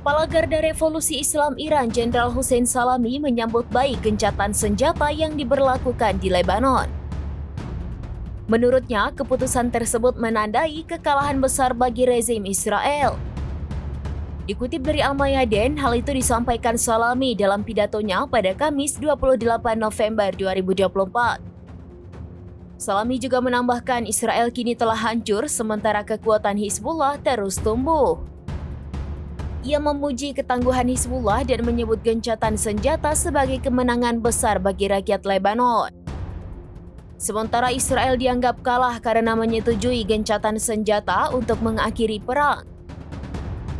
Kepala Garda Revolusi Islam Iran Jenderal Hussein Salami menyambut baik gencatan senjata yang diberlakukan di Lebanon. Menurutnya, keputusan tersebut menandai kekalahan besar bagi rezim Israel. Dikutip dari Al-Mayadin, hal itu disampaikan Salami dalam pidatonya pada Kamis 28 November 2024. Salami juga menambahkan Israel kini telah hancur sementara kekuatan Hizbullah terus tumbuh. Ia memuji ketangguhan Hizbullah dan menyebut gencatan senjata sebagai kemenangan besar bagi rakyat Lebanon. Sementara Israel dianggap kalah karena menyetujui gencatan senjata untuk mengakhiri perang.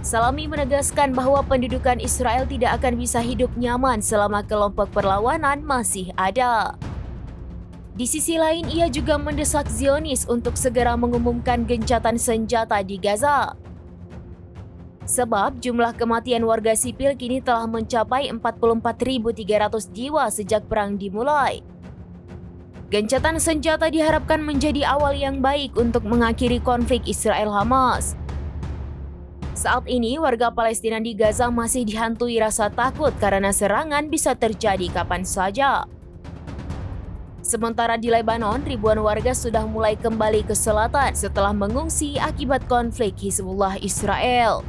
Salami menegaskan bahwa pendudukan Israel tidak akan bisa hidup nyaman selama kelompok perlawanan masih ada. Di sisi lain, ia juga mendesak Zionis untuk segera mengumumkan gencatan senjata di Gaza. Sebab jumlah kematian warga sipil kini telah mencapai 44.300 jiwa sejak perang dimulai. Gencatan senjata diharapkan menjadi awal yang baik untuk mengakhiri konflik Israel-Hamas. Saat ini, warga Palestina di Gaza masih dihantui rasa takut karena serangan bisa terjadi kapan saja. Sementara di Lebanon, ribuan warga sudah mulai kembali ke selatan setelah mengungsi akibat konflik Hizbullah Israel.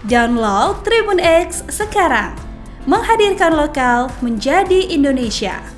Download Tribun X sekarang, menghadirkan lokal menjadi Indonesia.